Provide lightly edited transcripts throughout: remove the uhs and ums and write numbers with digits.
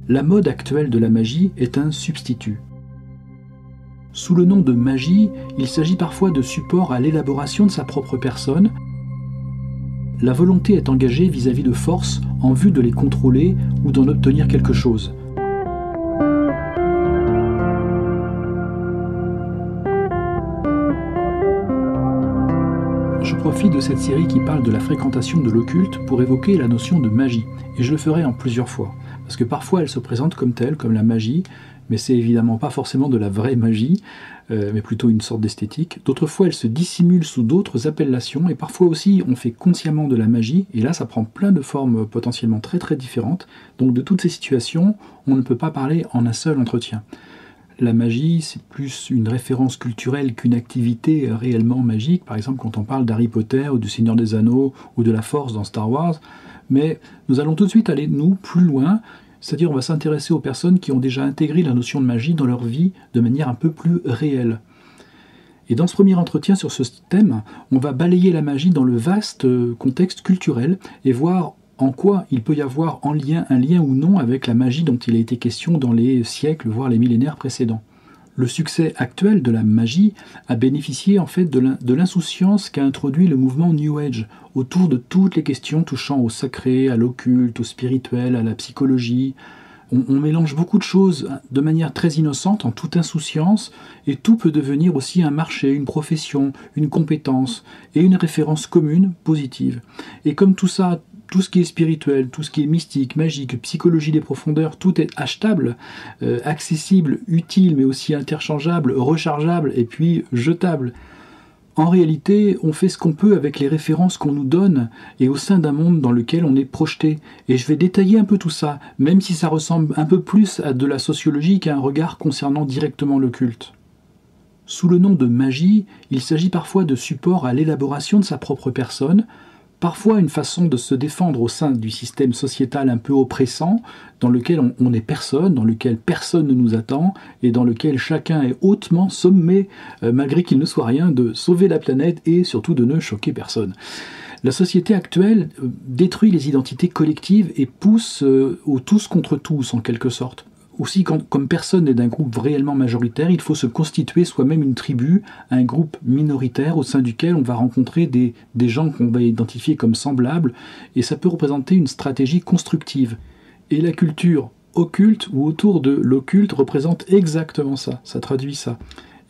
La mode actuelle de la magie est un substitut. Sous le nom de magie, il s'agit parfois de support à l'élaboration de sa propre personne. La volonté est engagée vis-à-vis de forces en vue de les contrôler ou d'en obtenir quelque chose. Je profite de cette série qui parle de la fréquentation de l'occulte pour évoquer la notion de magie, et je le ferai en plusieurs fois, parce que parfois elle se présente comme telle, comme la magie, mais c'est évidemment pas forcément de la vraie magie, mais plutôt une sorte d'esthétique. D'autres fois elle se dissimule sous d'autres appellations, et parfois aussi on fait consciemment de la magie, et là ça prend plein de formes potentiellement très très différentes, donc de toutes ces situations, on ne peut pas parler en un seul entretien. La magie, c'est plus une référence culturelle qu'une activité réellement magique. Par exemple, quand on parle d'Harry Potter ou du Seigneur des Anneaux ou de la Force dans Star Wars. Mais nous allons tout de suite aller, nous, plus loin. C'est-à-dire, on va s'intéresser aux personnes qui ont déjà intégré la notion de magie dans leur vie de manière un peu plus réelle. Et dans ce premier entretien sur ce thème, on va balayer la magie dans le vaste contexte culturel et voir en quoi il peut y avoir un lien ou non avec la magie dont il a été question dans les siècles, voire les millénaires précédents. Le succès actuel de la magie a bénéficié en fait de l'insouciance qu'a introduit le mouvement New Age autour de toutes les questions touchant au sacré, à l'occulte, au spirituel, à la psychologie. On mélange beaucoup de choses de manière très innocente, en toute insouciance, et tout peut devenir aussi un marché, une profession, une compétence et une référence commune, positive. Et comme tout ça, tout ce qui est spirituel, tout ce qui est mystique, magique, psychologie des profondeurs, tout est achetable, accessible, utile, mais aussi interchangeable, rechargeable et puis jetable. En réalité, on fait ce qu'on peut avec les références qu'on nous donne et au sein d'un monde dans lequel on est projeté. Et je vais détailler un peu tout ça, même si ça ressemble un peu plus à de la sociologie qu'à un regard concernant directement l'occulte. Sous le nom de magie, il s'agit parfois de support à l'élaboration de sa propre personne, parfois une façon de se défendre au sein du système sociétal un peu oppressant, dans lequel on n'est personne, dans lequel personne ne nous attend, et dans lequel chacun est hautement sommé, malgré qu'il ne soit rien, de sauver la planète et surtout de ne choquer personne. La société actuelle détruit les identités collectives et pousse au tous contre tous, en quelque sorte. Aussi, comme personne n'est d'un groupe réellement majoritaire, il faut se constituer soi-même une tribu, un groupe minoritaire au sein duquel on va rencontrer des gens qu'on va identifier comme semblables, et ça peut représenter une stratégie constructive. Et la culture occulte ou autour de l'occulte représente exactement ça, ça traduit ça.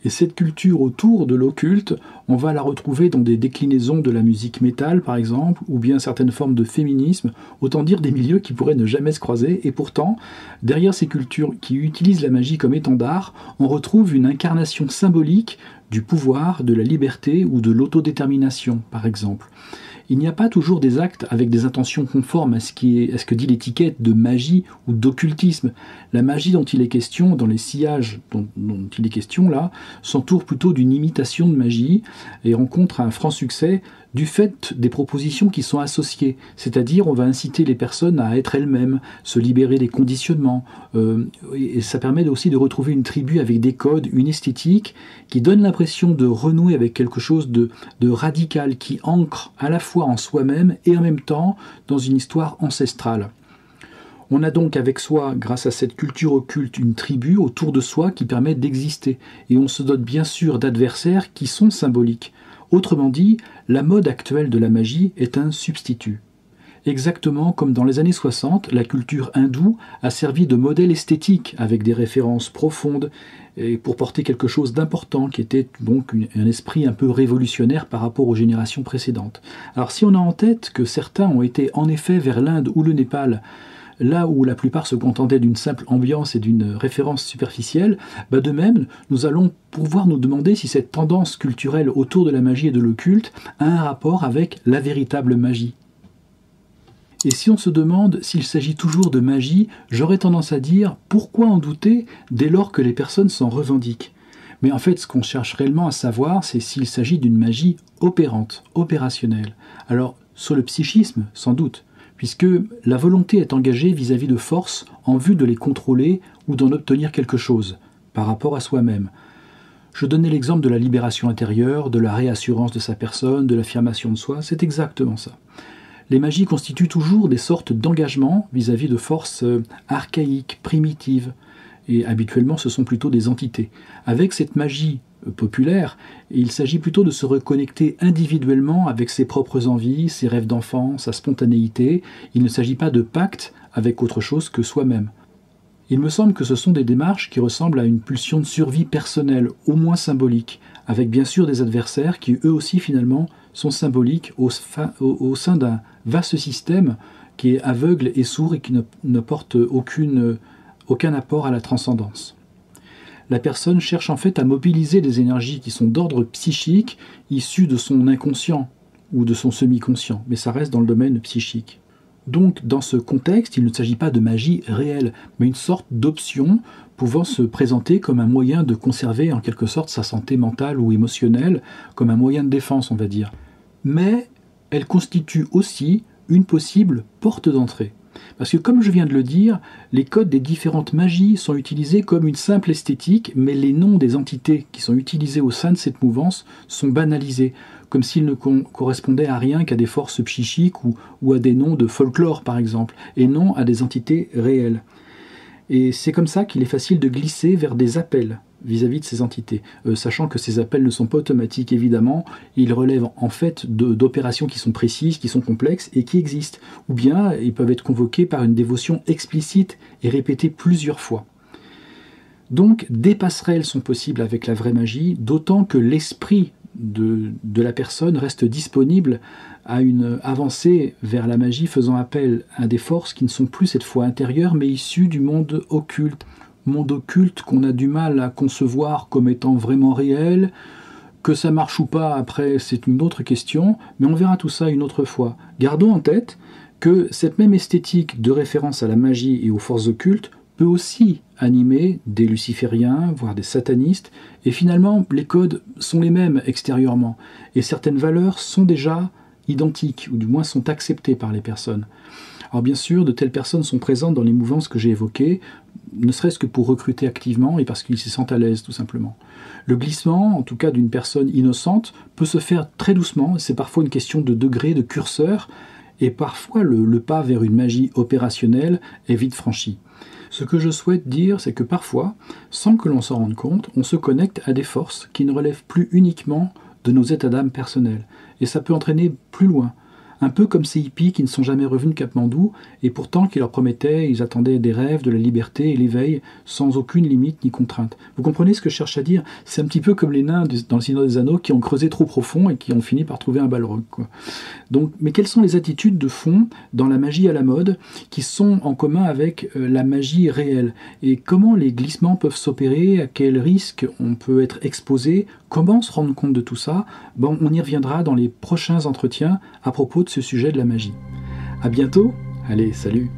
Et cette culture autour de l'occulte, on va la retrouver dans des déclinaisons de la musique métal, par exemple, ou bien certaines formes de féminisme, autant dire des milieux qui pourraient ne jamais se croiser, et pourtant, derrière ces cultures qui utilisent la magie comme étendard, on retrouve une incarnation symbolique du pouvoir, de la liberté ou de l'autodétermination, par exemple. Il n'y a pas toujours des actes avec des intentions conformes à ce que dit l'étiquette de magie ou d'occultisme. La magie dont il est question, dans les sillages dont il est question là, s'entoure plutôt d'une imitation de magie et rencontre un franc succès du fait des propositions qui sont associées. C'est-à-dire, on va inciter les personnes à être elles-mêmes, se libérer des conditionnements. Et ça permet aussi de retrouver une tribu avec des codes, une esthétique qui donne l'impression de renouer avec quelque chose de radical, qui ancre à la fois en soi-même et en même temps dans une histoire ancestrale. On a donc avec soi, grâce à cette culture occulte, une tribu autour de soi qui permet d'exister. Et on se dote bien sûr d'adversaires qui sont symboliques. Autrement dit, la mode actuelle de la magie est un substitut. Exactement comme dans les années 60, la culture hindoue a servi de modèle esthétique avec des références profondes et pour porter quelque chose d'important qui était donc un esprit un peu révolutionnaire par rapport aux générations précédentes. Alors si on a en tête que certains ont été en effet vers l'Inde ou le Népal, là où la plupart se contentaient d'une simple ambiance et d'une référence superficielle, de même, nous allons pouvoir nous demander si cette tendance culturelle autour de la magie et de l'occulte a un rapport avec la véritable magie. Et si on se demande s'il s'agit toujours de magie, j'aurais tendance à dire pourquoi en douter dès lors que les personnes s'en revendiquent. Mais en fait, ce qu'on cherche réellement à savoir, c'est s'il s'agit d'une magie opérante, opérationnelle. Alors, sur le psychisme, sans doute, puisque la volonté est engagée vis-à-vis de forces en vue de les contrôler ou d'en obtenir quelque chose, par rapport à soi-même. Je donnais l'exemple de la libération intérieure, de la réassurance de sa personne, de l'affirmation de soi, c'est exactement ça. Les magies constituent toujours des sortes d'engagement vis-à-vis de forces archaïques, primitives, et habituellement ce sont plutôt des entités. Avec cette magie populaire, il s'agit plutôt de se reconnecter individuellement avec ses propres envies, ses rêves d'enfant, sa spontanéité. Il ne s'agit pas de pacte avec autre chose que soi-même. Il me semble que ce sont des démarches qui ressemblent à une pulsion de survie personnelle, au moins symbolique, avec bien sûr des adversaires qui eux aussi finalement sont symboliques au sein d'un vaste système qui est aveugle et sourd et qui n'apporte aucun apport à la transcendance. La personne cherche en fait à mobiliser des énergies qui sont d'ordre psychique, issues de son inconscient ou de son semi-conscient, mais ça reste dans le domaine psychique. Donc, dans ce contexte, il ne s'agit pas de magie réelle, mais une sorte d'option pouvant se présenter comme un moyen de conserver en quelque sorte sa santé mentale ou émotionnelle, comme un moyen de défense, on va dire. Mais elle constitue aussi une possible porte d'entrée. Parce que comme je viens de le dire, les codes des différentes magies sont utilisés comme une simple esthétique, mais les noms des entités qui sont utilisés au sein de cette mouvance sont banalisés, comme s'ils ne correspondaient à rien qu'à des forces psychiques ou à des noms de folklore par exemple, et non à des entités réelles. Et c'est comme ça qu'il est facile de glisser vers des appels vis-à-vis de ces entités, sachant que ces appels ne sont pas automatiques évidemment, ils relèvent en fait d'opérations qui sont précises, qui sont complexes et qui existent, ou bien ils peuvent être convoqués par une dévotion explicite et répétée plusieurs fois. Donc des passerelles sont possibles avec la vraie magie, d'autant que l'esprit de la personne reste disponible à une avancée vers la magie, faisant appel à des forces qui ne sont plus cette fois intérieures mais issues du monde occulte qu'on a du mal à concevoir comme étant vraiment réel. Que ça marche ou pas après, c'est une autre question, mais on verra tout ça une autre fois. Gardons en tête que cette même esthétique de référence à la magie et aux forces occultes peut aussi animer des lucifériens, voire des satanistes, et finalement les codes sont les mêmes extérieurement, et certaines valeurs sont déjà identiques, ou du moins sont acceptées par les personnes. Alors bien sûr, de telles personnes sont présentes dans les mouvances que j'ai évoquées, ne serait-ce que pour recruter activement et parce qu'ils s'y sentent à l'aise tout simplement. Le glissement, en tout cas d'une personne innocente, peut se faire très doucement, c'est parfois une question de degré, de curseur, et parfois le pas vers une magie opérationnelle est vite franchi. Ce que je souhaite dire, c'est que parfois, sans que l'on s'en rende compte, on se connecte à des forces qui ne relèvent plus uniquement de nos états d'âme personnels. Et ça peut entraîner plus loin. Un peu comme ces hippies qui ne sont jamais revenus de Katmandou, et pourtant qui leur promettaient, ils attendaient des rêves, de la liberté et l'éveil, sans aucune limite ni contrainte. Vous comprenez ce que je cherche à dire? C'est un petit peu comme les nains dans le Seigneur des Anneaux qui ont creusé trop profond et qui ont fini par trouver un Balrog, quoi. Donc, mais quelles sont les attitudes de fond dans la magie à la mode qui sont en commun avec la magie réelle? Et comment les glissements peuvent s'opérer? À quels risques on peut être exposé? Comment se rendre compte de tout ça? Bon, on y reviendra dans les prochains entretiens à propos de ce sujet de la magie. À bientôt. Allez, salut.